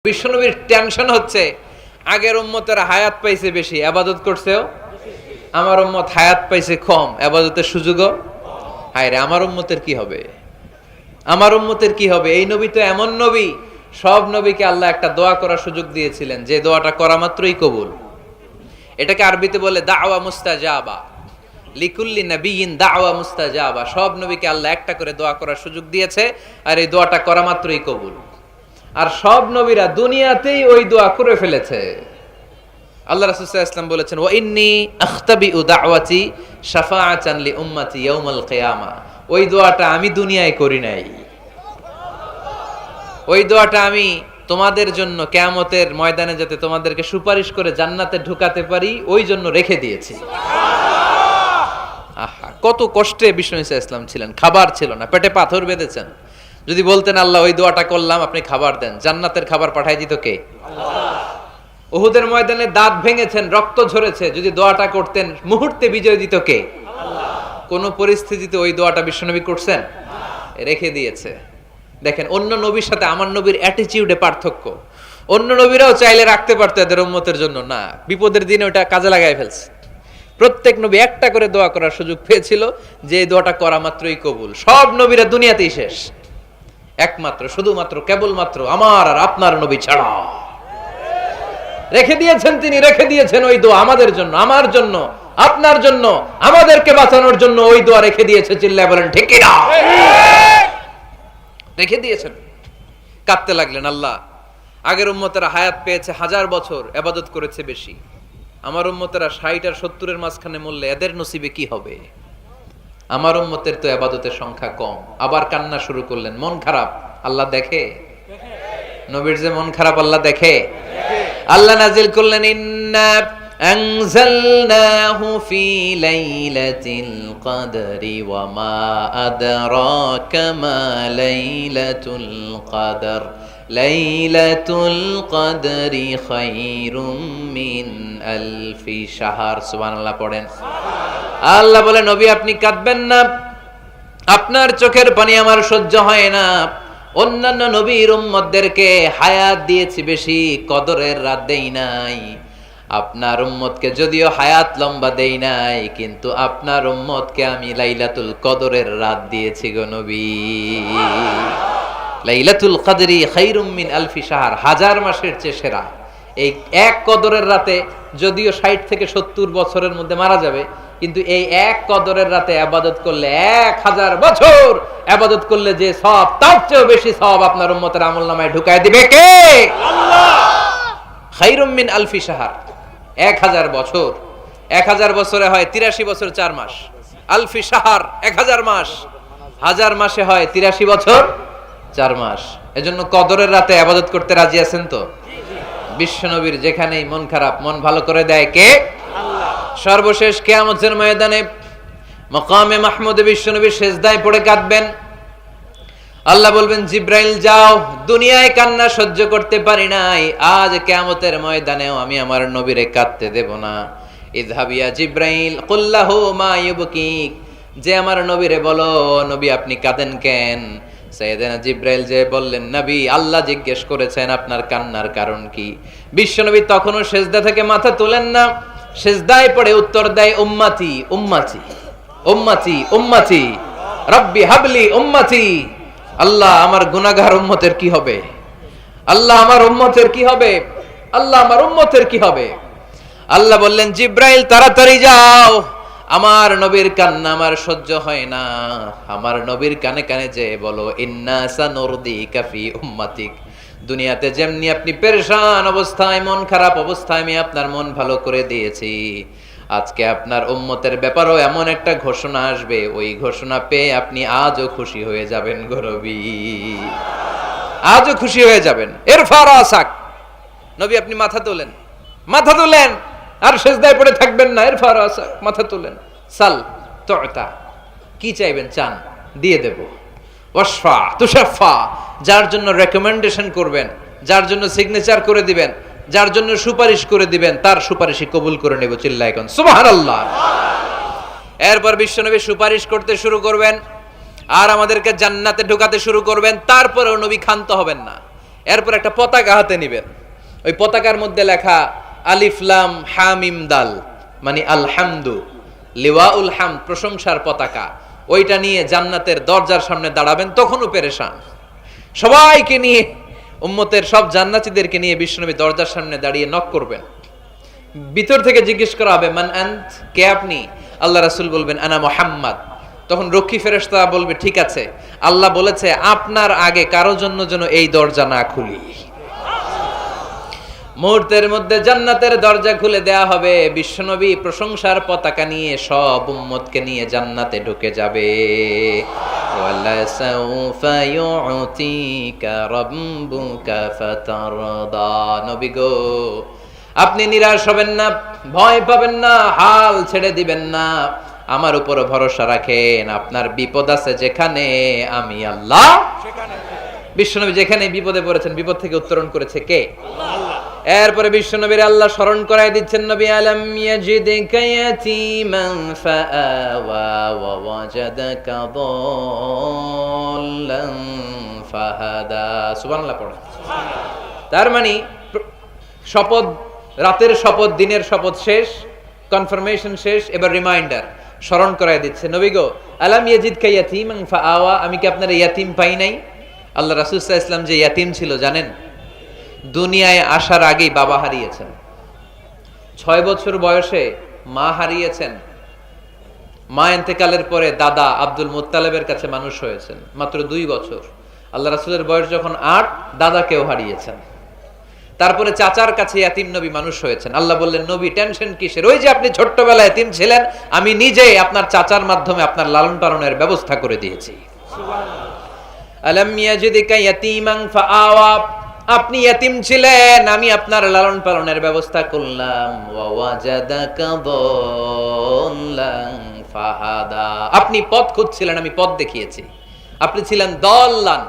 বিশ্বনবীর টেনশন হচ্ছে আগের উম্মতের হায়াত পাইছে বেশি, ইবাদত করছেও। আমার উম্মত হায়াত পাইছে কম, ইবাদতের সুযোগও। হায় রে, আমার উম্মতের কি হবে? আমার উম্মতের কি হবে? এই নবী তো এমন নবী, সব নবীকে আল্লাহ একটা দোয়া করার সুযোগ দিয়েছিলেন, যে দোয়াটা করা মাত্রই কবুল। এটাকে আরবিতে বলে দাওয়া মুস্তাজাবা। লিকুল্লি নবিয়িন দাওয়া মুস্তাজাবা। সব নবীকে আল্লাহ একটা করে দোয়া করার সুযোগ দিয়েছে, আর এই দোয়াটা করা মাত্রই কবুল। আর সব নবীরা দুনিয়াতেই ওই দোয়া করে ফেলেছে। আল্লাহ রাসূল সাল্লাল্লাহু আলাইহি ওয়াসাল্লাম বলেছেন, ওয়া ইন্নী আখতাবিউ দাওয়াতি শাফাআতান লি উম্মতি ইয়াউমাল কিয়ামা। ওই দোয়াটা আমি দুনিয়ায় করি নাই, ওই দোয়াটা আমি তোমাদের জন্য কিয়ামতের ময়দানে যাতে তোমাদেরকে সুপারিশ করে জান্নাতে ঢুকাতে পারি, ওই জন্য রেখে দিয়েছি। আহা, কত কষ্টে বিষ্ণু ঈসা ইসলাম ছিলেন, খাবার ছিল না, পেটে পাথর বেঁধেছেন। যদি বলতেন আল্লাহ ওই দোয়াটা করলাম, আপনি খাবার দেন, জান্নাতের খাবার পাঠাই দিত কে? আল্লাহ। উহুদের ময়দানে দাঁত ভেঙেছেন, রক্ত ঝরেছে, যদি দোয়াটা করতেন মুহূর্তে বিজয় দিত কে? আল্লাহ। কোন পরিস্থিতিতে ওই দোয়াটা বিশ্বনবী করছেন? রেখে দিয়েছে। দেখেন, অন্য নবীর সাথে আমার নবীর অ্যাটিটিউডে পার্থক্য। অন্য নবীরাও চাইলে রাখতে পারতো এদের উম্মতের জন্য, না, বিপদের দিনে ওটা কাজে লাগাই ফেলছে। প্রত্যেক নবী একটা করে দোয়া করার সুযোগ পেয়েছিল, যে এই দোয়াটা করা মাত্রই কবুল। সব নবীরা দুনিয়াতেই শেষ, একমাত্র শুধুমাত্র কেবলমাত্র আমার আর আপনার নবী ছাড়া রেখে দিয়েছেন তিনি, রেখে দিয়েছেন ওই দোয়া আমাদের জন্য, আমার জন্য, আপনার জন্য, আমাদেরকে বাঁচানোর জন্য ওই দোয়া রেখে দিয়েছে। চিল্লায় বলেন ঠিক কিনা? রেখে দিয়েছেন। কাঁদতে লাগলেন, আল্লাহ আগের উম্মতেরা হায়াত পেয়েছে 1000 বছর, ইবাদত করেছে বেশি, আমার উম্মতেরা 60 আর 70 এর মাঝখানে মরলে এদের নসিবে কি হবে? আমার উম্মতের তো ইবাদতের সংখ্যা কম। আবার কান্না শুরু করলেন। মন খারাপ আল্লাহ দেখে, নবীর যে মন খারাপ আল্লাহ দেখে। আল্লাহ নাজিল করলেন, ইন্না আনজালনাহু ফি লাইলাতিল কদরি ওয়া মা আদরাকা মা লাইলাতুল কদর লাইলাতুল কদরি খায়রুম মিন আলফি শাহর। সুবহানাল্লাহ পড়েন। আল্লাহ বলে, নবী আপনি কাঁদবেন না, আপনার চোখের পানি আমার সহ্য হয় না। অন্যান্য নবীর উম্মতদেরকে হায়াত দিয়েছি বেশি, কদরের রাত দেই নাই। আপনার উম্মতকে যদিও হায়াত লম্বা দেই নাই, কিন্তু আপনার উম্মতকে আমি লাইলাতুল কদরের রাত দিয়েছি গো নবী। লাইলাতুল কদরি খায়রুম মিন আলফি শাহর, 1000 মাসের চেয়ে সেরা। এই এক কদরের রাতে যদিও 60 থেকে 70 বছরের মধ্যে মারা যাবে, কিন্তু এই এক কদরের রাতে ইবাদত করলে 1000 বছর ইবাদত করলে যে সওয়াব, তার চেয়েও বেশি সওয়াব আপনার উম্মতের আমলনামায় ঢুকায় দিবে কে? আল্লাহ। খায়রুম মিন আলফি শাহর, 1000 বছর। 1000 বছরে হয় 83 বছর 4 মাস। আলফি শাহর 1000 মাস, 1000 মাসে হয় 83 বছর 4 মাস। এজন্য কদরের রাতে ইবাদত করতে রাজি আছেন তো? বিশ্বনবীর যেখানেই মন খারাপ, মন ভালো করে দেয় কে? আল্লাহ। সর্বশেষ কিয়ামতের ময়দানে মাকামে মাহমুদে বিশ্বনবী সিজদায় পড়ে কাঁদবেন। আল্লাহ বলবেন, জিব্রাইল যাও, দুনিয়ায় কান্না সহ্য করতে পারি নাই, আজ কিয়ামতের ময়দানেও আমি আমার নবীরে কাঁদতে দেব না। ইযহাবিয়া জিব্রাইল কুল্লাহু মা ইউবকিক, যে আমার নবীরে বলো, নবী আপনি কাঁদেন কেন? সাইয়েদনা জিব্রাইল যে বললেন, নবী আল্লাহ জিজ্ঞেস করেছেন আপনার কান্নার কারণ কি। বিশ্বনবী তখনও সিজদা থেকে মাথা তোলেন না, সিজদায় পড়ে উত্তর দেয়, উম্মতি উম্মতি উম্মতি উম্মতি রব্বি হাবলি উম্মতি। আল্লাহ আমার গুনাহগার উম্মতের কি হবে? আল্লাহ আমার উম্মতের কি হবে? আল্লাহ আমার উম্মতের কি হবে? আল্লাহ বললেন, জিব্রাইল তাড়াতাড়ি যাও, আমার নবীর কান্না আমার সহ্য হয় না। আমার নবীর কানে কানে যে বলো, ইন্না সানুরদিকা ফি উম্মাতিক, দুনিয়াতে যেমনি আপনি পেরেশান অবস্থায়, মন খারাপ অবস্থায় আমি আপনার মন ভালো করে দিয়েছি, আজকে আপনার উম্মতের ব্যাপারেও এমন একটা ঘোষণা আসবে, ওই ঘোষণা পেয়ে আপনি আজও খুশি হয়ে যাবেন গো নবী, আজও খুশি হয়ে যাবেন। ইরফা রাসাক, নবী আপনি মাথা তোলেন, মাথা তোলেন, আর সিজদায় পড়ে থাকবেন না। ইরফা রাসাক, মাথা তোলেন। সাল তুতা, কি চাইবেন চান, দিয়ে দেব। ওয়াশফা তুশাফা, যার জন্য রেকমেন্ডেশন করবেন, যার জন্য সিগনেচার করে দিবেন, যার জন্য সুপারিশ করে দিবেন, তার সুপারিশই কবুল করে নেব। চিল্লায় কোন সুবহানাল্লাহ। এরপর বিশ্বনবী সুপারিশ করতে শুরু করবেন, আর আমাদেরকে জান্নাতে ঢোকাতে শুরু করবেন। তারপরেও নবী ক্ষান্ত হবেন না, এরপর একটা পতাকা হাতে নিবেন, ওই পতাকার মধ্যে লেখা আলিফ লাম হা মিম দাল, মানে আলহামদু, লিওয়াউল হামদ, প্রশংসার পতাকা। ওইটা নিয়ে জান্নাতের দরজার সামনে দাঁড়াবেন, তখনও পেরেশান। সবাইকে নিয়ে, উম্মতের সব জান্নাতীদেরকে নিয়ে বিশ্বনবী দরজার সামনে দাঁড়িয়ে নক করবেন। ভিতর থেকে জিজ্ঞেস করা হবে, মান আন্ত, কে আপনি? আল্লাহ রাসূল বলবেন, আনা মুহাম্মদ। তখন রক্ষী ফেরেশতা বলবে, ঠিক আছে, আল্লাহ বলেছে আপনার আগে কারো জন্য যেন এই দরজা না খুলি। মুহূর্তের মধ্যে জান্নাতের দরজা খুলে দেয়া হবে, বিশ্বনবী প্রশংসার পতাকা নিয়ে সব উম্মতকে নিয়ে জান্নাতে ঢুকে যাবে। ওয়ালা সাউফা ইউতিকা রাব্বুকা ফাতারদা। নবী গো, আপনি নিরাশ হবেন না, ভয় পাবেন না, হাল ছেড়ে দিবেন না, আমার উপর ভরসা রাখেন। আপনার বিপদ আছে যেখানে, আমি আল্লাহ সেখানে। বিশ্বনবী যেখানে বিপদে পড়েছেন, বিপদ থেকে উত্তরণ করেছে কে? আল্লাহ। এরপরে বিশ্বনবীর আল্লাহ স্মরণ করায় দিচ্ছেন, নবী আলাম ইয়াজিদকা ইয়াতীমান ফাআওয়া ওয়া ওয়াজাদাকা দাল্লান ফাহাদা। সুবহানাল্লাহ পড়ো। তার মানে শপথ, রাতের শপথ, দিনের শপথ শেষ, কনফার্মেশন শেষ, এবার রিমাইন্ডার, স্মরণ করায় দিচ্ছে, নবী গো, আলাম ইয়াজিদকা ইয়াতীমান ফাআওয়া, আমি কি আপনার ইয়াতীম পাই নাই? আল্লাহ রাসূল সাল্লাল্লাহু আলাইহি ওয়াসাল্লাম যে ইয়াতীম ছিল জানেন? দুনিয়ায় আসার আগেই বাবা হারিয়েছেন, 6 বছর বয়সে মা হারিয়েছেন, মা ইন্তেকালের পরে দাদা আব্দুল মুত্তালিবের কাছে মানুষ হয়েছেন মাত্র 2 বছর। আল্লাহ রাসূলের বয়স যখন 8, দাদাকেও হারিয়েছেন। তারপরে চাচার কাছে ইয়াতীম নবী মানুষ হয়েছেন। আল্লাহ বললেন, নবী টেনশন কিসের? ওই যে আপনি ছোট্টবেলায় ইয়াতীম ছিলেন, আমি নিজে আপনার চাচার মাধ্যমে আপনার লালন পালনের ব্যবস্থা করে দিয়েছি। সুবহানাল্লাহ। আলাম ইয়াজিদকা ইয়াতীমান ফাআওয়া, আপনি ইয়াতীম ছিলেন, আমি আপনার লালন পালনের ব্যবস্থা করলাম। ওয়া ওয়াজাদাকা দাল্লান ফাহাদা, আপনি পথ খুঁজছিলেন, আমি পথ দেখিয়েছি। আপনি ছিলেন দল্লান,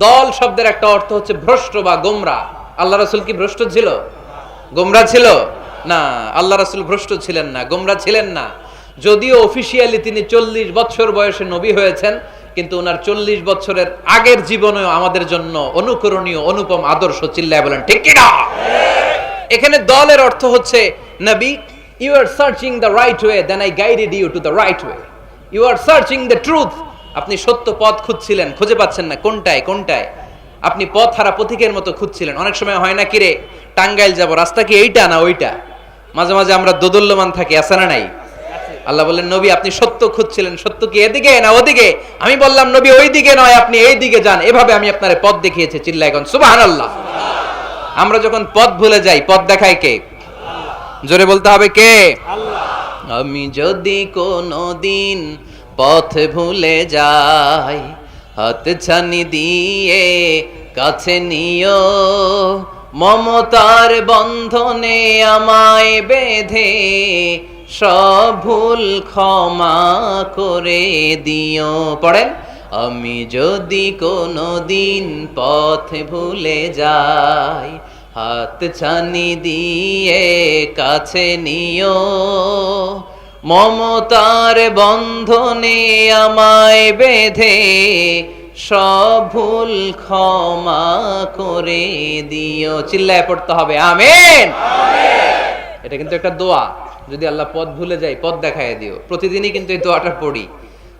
দল শব্দের একটা অর্থ হচ্ছে ভ্রষ্ট বা গোমরা। আল্লাহ রাসূল কি ভ্রষ্ট ছিল? গোমরা ছিল না, আল্লাহ রাসূল ভ্রষ্ট ছিলেন না, গোমরা ছিলেন না। যদিও অফিশিয়ালি তিনি 40 বছর বয়সে নবী হয়েছেন, কিন্তু ওনার 40 বছরের আগের জীবনেও আমাদের জন্য অনুকরণীয়, অনুপম আদর্শ। চিল্লায় বলেন ঠিক কি না? এখানে দলের অর্থ হচ্ছে, নবী, you are searching the right way, then I guided you to the right way. You are searching the truth, আপনি সত্য পথ খুঁজছিলেন, খুঁজে পাচ্ছেন না, কোনটায় কোনটায়, আপনি পথ হারা পথিকের মতো খুঁজছিলেন। অনেক সময় হয় না, কিরে টাঙ্গাইল যাব, রাস্তা কি এইটা না ওইটা? মাঝে মাঝে আমরা দোদুল্যমান থাকি, আছে না নাই? আল্লাহ বললেন, নবী আপনি সত্য খুঁজছিলেন, সত্য কি এদিকে না ওদিকে? আমি বললাম, নবী ওই দিকে নয়, আপনি এই দিকে যান, এভাবে আমি আপনার পথ দেখিয়েছি। চিল্লায় এখন সুবহানাল্লাহ। আমরা যখন পথ ভুলে যাই, পথ দেখায় কে? জোরে বলতে হবে কে? আল্লাহ। আমি যদি কোনদিন পথ ভুলে যাই, হাত ছানি দিয়ে কাছে নিও, মমতার বন্ধনে আমায় বেঁধে সব ভুল ক্ষমা করে দিও। পড়েন, আমি যদি কোনদিন পথ ভুলে যাই, হাত ছানি দিয়ে কাছে নিও, মমতার বন্ধনে আমায় বেঁধে সব ভুল ক্ষমা করে দিও। চিল্লায় পড়তে হবে আমিন। এটা কিন্তু একটা দোয়া, যদি আল্লাহ পথ ভুলে যাই পথ দেখায় দিও। প্রতিদিনই কিন্তু এই দোয়াটা পড়ি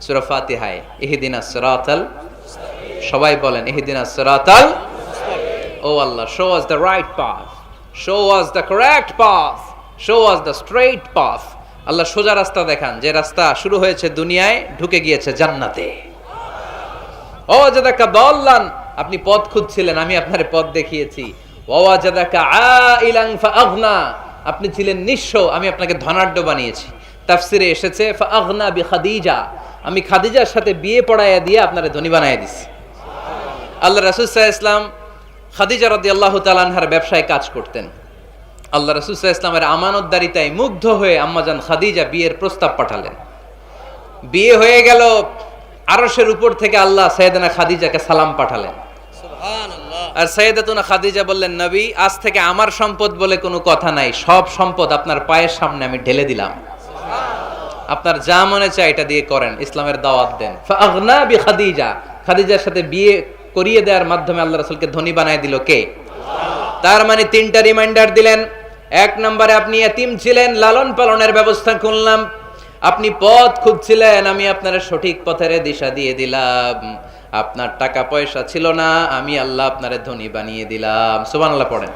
সূরা ফাতিহায়, ইহদিনাস সিরাতাল, সবাই বলেন ইহদিনাস সিরাতাল। ও আল্লাহ, show us the right path, show us the correct path, show us the straight path। আল্লাহ সোজা রাস্তা দেখান, যে রাস্তা শুরু হয়েছে দুনিয়ায়, ঢুকে গিয়েছে জান্নাতে। ও ওয়াজাদাকা দাল্লান, আপনি পথ খুঁজছিলেন, আমি আপনারে পথ দেখিয়েছি। ওয়া ওয়াজাদাকা আইলান ফাআগনা, আপনি ছিলেন নিঃস্ব, আমি আপনাকে ধনাঢ্য বানিয়েছি। তাফসিরে এসেছে ফাআগনা বিখাদিজা, আমি খাদিজার সাথে বিয়ে পড়াইয়া দিয়ে আপনারে ধনী বানাইয়া দিছি। আল্লাহ রাসূল সাল্লাল্লাহু আলাইহি ওয়াসাল্লাম খাদিজা রাদিয়াল্লাহু তাআলা আনহার ব্যবসায় কাজ করতেন। আল্লাহ রাসূল সাল্লাল্লাহু আলাইহি ওয়াসাল্লামের আমানতদারিতায় মুগ্ধ হয়ে আম্মাজান খাদিজা বিয়ের প্রস্তাব পাঠালেন। বিয়ে হয়ে গেল, আরশের উপর থেকে আল্লাহ সাইয়েদানা খাদিজাকে সালাম পাঠালেন। সুবহানাল্লাহ। আর সাইয়েদাতুনা খাদিজা বললেন, নবী, আজ থেকে আমার সম্পদ বলে কোনো কথা নাই, সব সম্পদ আপনার পায়ের সামনে আমি ঢেলে দিলাম। সুবহানাল্লাহ। আপনার যা মনে চায় এটা দিয়ে করেন, ইসলামের দাওয়াত দেন। ফাআগনা বিখাদিজা, খাদিজার সাথে বিয়ে করিয়ে দেওয়ার মাধ্যমে আল্লাহ রাসূলকে ধনী বানায় দিল কে? তার মানে তিনটা রিমাইন্ডার দিলেন। এক নম্বরে আপনি এতিম ছিলেন, লালন পালনের ব্যবস্থা করলাম। আপনি পথ খুঁজছিলেন, আমি আপনার সঠিক পথের দিশা দিয়ে দিলাম। আপনার টাকা পয়সা ছিল না, আমি আল্লাহ আপনারে ধনী বানিয়ে দিলাম। সুবহানাল্লাহ পড়েন।